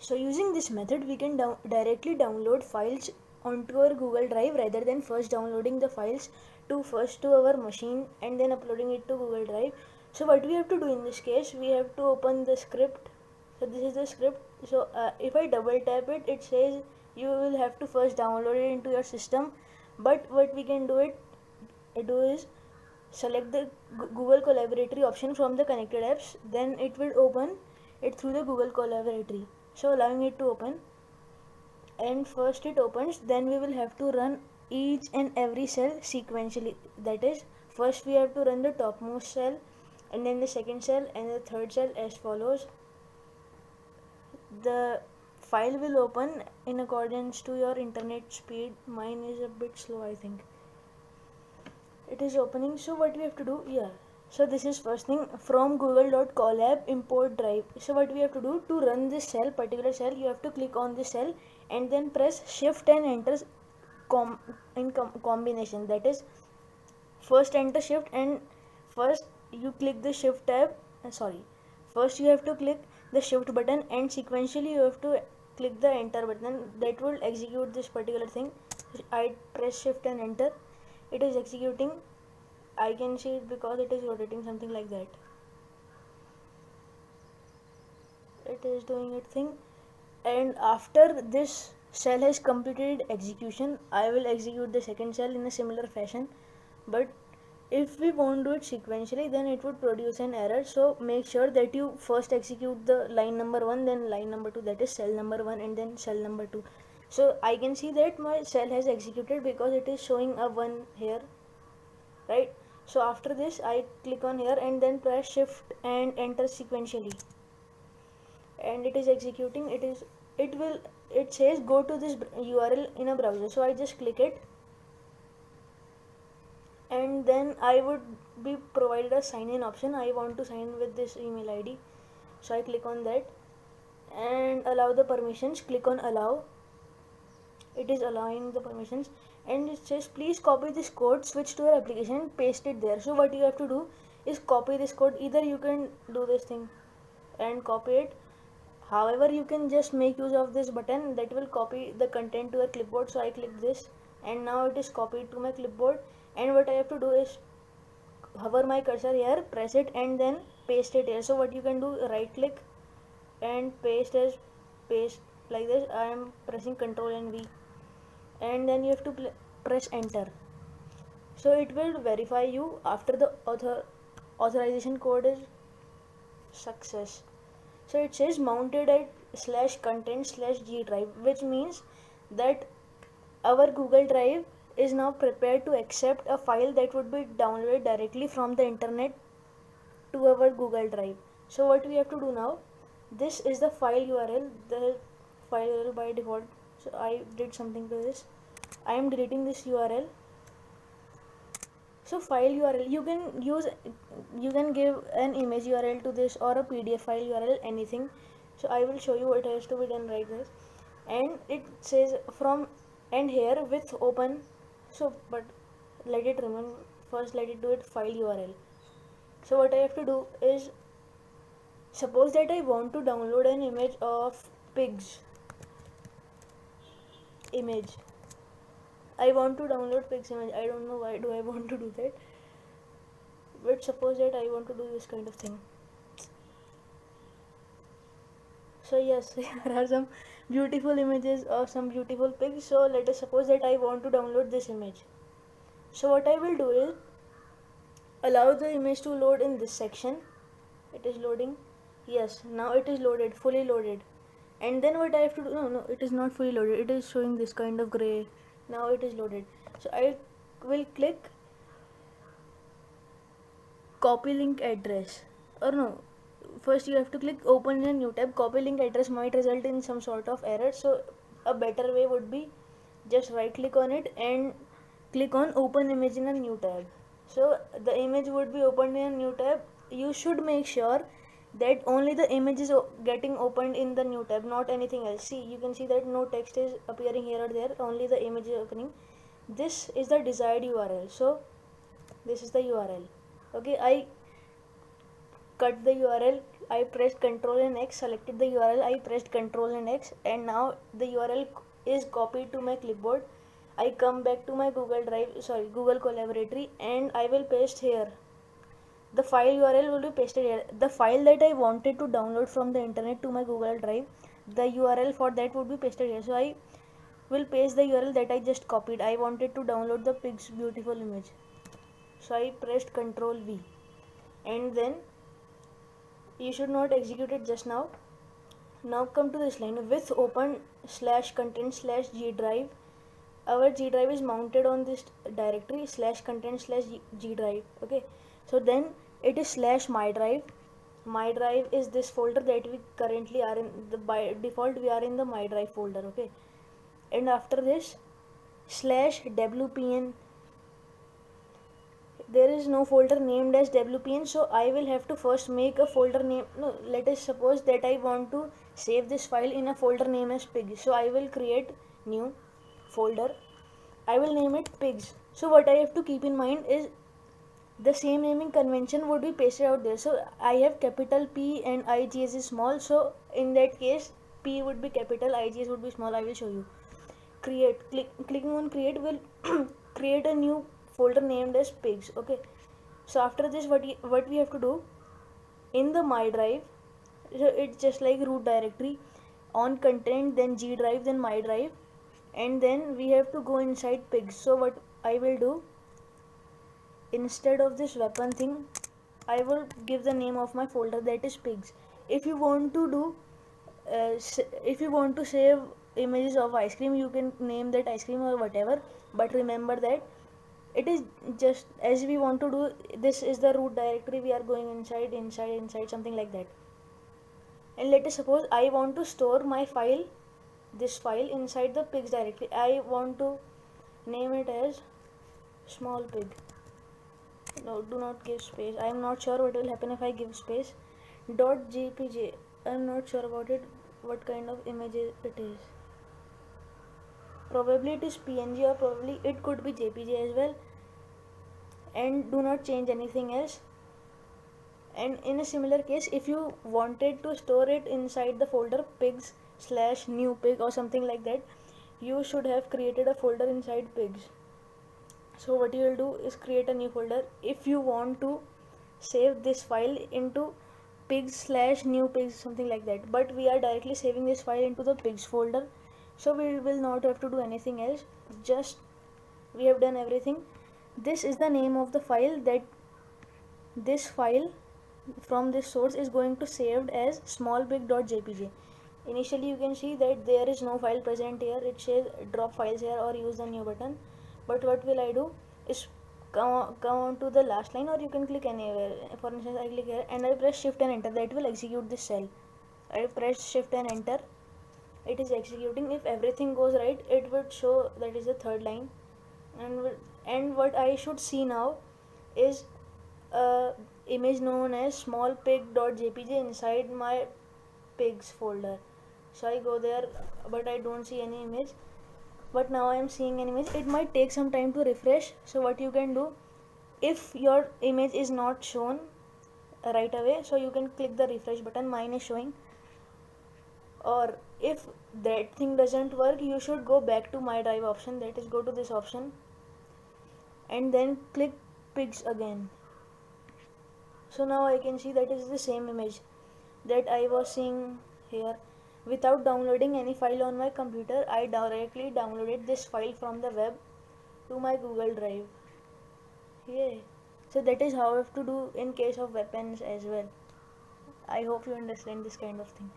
So using this method, we can directly download files onto our Google Drive rather than first downloading the files to our machine and then uploading it to Google Drive. So what we have to do in this case, we have to open the script. So this is the script. So if I double tap it, it says you will have to first download it into your system. But what we can do is select the Google Collaboratory option from the connected apps. Then it will open it through the Google Collaboratory, so allowing it to open. And first it opens, then we will have to run each and every cell sequentially. That is, first we have to run the topmost cell, and then the second cell, and the third cell, as follows. The file will open in accordance to your internet speed. Mine is a bit slow, I think. It is opening. So what we have to do, yeah, so this is first thing, from google.colab import drive. So what we have to do to run this particular cell, you have to click on this cell and then press shift and enter combination. That is, first enter shift, and first you click the shift tab, first you have to click the shift button, and sequentially you have to click the enter button. That will execute this particular thing. I press shift and enter, it is executing. I can see it because it is rotating, something like that. It is doing its thing, and after this cell has completed execution, I will execute the second cell in a similar fashion. But if we won't do it sequentially, then it would produce an error. So make sure that you first execute the line number 1, then line number 2, that is cell number 1, and then cell number 2. So I can see that my cell has executed because it is showing a 1 here, right? So after this, I click on here and then press shift and enter sequentially, and it is executing. It says go to this URL in a browser, so I just click it, and then I would be provided a sign in option. I want to sign with this email ID, so I click on that and allow the permissions. Click on allow. It is allowing the permissions, and it says please copy this code, switch to your application, and paste it there. So what you have to do is copy this code. Either you can do this thing and copy it, however you can just make use of this button that will copy the content to your clipboard. So I click this, and now it is copied to my clipboard. And what I have to do is hover my cursor here, press it, and then paste it here. So what you can do, right click and paste as paste, like this. I am pressing Ctrl and V, and then you have to press enter. So it will verify you after the authorization code is success. So it says mounted at /content/G drive, which means that our Google Drive is now prepared to accept a file that would be downloaded directly from the internet to our Google Drive. So what we have to do now, this is the file URL, the file URL by default. So I did something to this. I am deleting this URL. So file URL, you can give an image URL to this, or a PDF file URL, anything. So I will show you what has to be done right there. And it says from and here with open. So but let it remain, first let it do it file URL. So what I have to do is, suppose that I want to download an image of pigs image. I want to download pigs image. I don't know why do I want to do that, but suppose that I want to do this kind of thing. So yes, there are some beautiful images of some beautiful pigs. So let us suppose that I want to download this image. So what I will do is allow the image to load in this section. It is loading. Yes, now it is loaded, fully loaded. And then what I have to do, no, it is not fully loaded. It is showing this kind of gray. Now it is loaded. So I will click copy link address, or no, first you have to click open in a new tab. Copy link address might result in some sort of error, so a better way would be just right click on it and click on open image in a new tab. So the image would be opened in a new tab. You should make sure that only the image is getting opened in the new tab, not anything else. See, you can see that no text is appearing here or there, only the image is opening. This is the desired URL, so this is the URL. Okay, I cut the URL, I pressed Ctrl and X, selected the URL, I pressed Ctrl and X, and now the URL is copied to my clipboard. I come back to my Google Collaboratory, and I will paste here. The file URL will be pasted here. The file that I wanted to download from the internet to my Google Drive, the URL for that would be pasted here. So I will paste the URL that I just copied. I wanted to download the pig's beautiful image. So I pressed Ctrl V, and then you should not execute it just now. Now come to this line with open /content/G drive. Our G drive is mounted on this directory /content/G drive. Okay, so then it is /my drive. My drive is this folder that we currently are in. By default we are in the my drive folder. Okay, and after this /wpn, there is no folder named as wpn, so I will have to first make a folder name. No, let us suppose that I want to save this file in a folder name as pigs. So I will create new folder, I will name it pigs. So what I have to keep in mind is the same naming convention would be pasted out there. So I have capital P and IGS is small, so in that case P would be capital, IGS would be small. I will show you. Clicking on create will create a new folder named as pigs. Okay, so after this what we have to do in the my drive, so it's just like root directory, on content, then G drive, then my drive, and then we have to go inside pigs. So what I will do, instead of this weapon thing, I will give the name of my folder, that is pigs. If you want to do if you want to save images of ice cream, you can name that ice cream or whatever, but remember that it is just as we want to do. This is the root directory, we are going inside something like that. And let us suppose I want to store my file, this file, inside the pigs directory. I want to name it as small pig. No, do not give space. I am not sure what will happen if I give space. .jpg, I am not sure about it, what kind of image it is. Probably it is PNG, or probably it could be JPG as well. And do not change anything else. And in a similar case, if you wanted to store it inside the folder pigs/new pig or something like that, you should have created a folder inside pigs. So what you will do is create a new folder. If you want to save this file into pigs/new pigs, something like that, but we are directly saving this file into the pigs folder, so we will not have to do anything else. Just we have done everything. This is the name of the file that this file from this source is going to saved as smallpig.jpg. Initially you can see that there is no file present here. It says drop files here or use the new button. But what will I do is come on to the last line, or you can click anywhere. For instance, I click here and I press shift and enter. That will execute this cell. I press shift and enter. It is executing. If everything goes right, it would show that is the third line. And what I should see now is image known as smallpig.jpg inside my pigs folder. So I go there, but I don't see any image. But now I am seeing an image. It might take some time to refresh. So what you can do, if your image is not shown right away, so you can click the refresh button. Mine is showing. Or if that thing doesn't work, you should go back to my drive option, that is go to this option and then click pigs again. So now I can see that is the same image that I was seeing here. Without downloading any file on my computer, I directly downloaded this file from the web to my Google Drive. Yeah. So that is how I have to do in case of weapons as well. I hope you understand this kind of thing.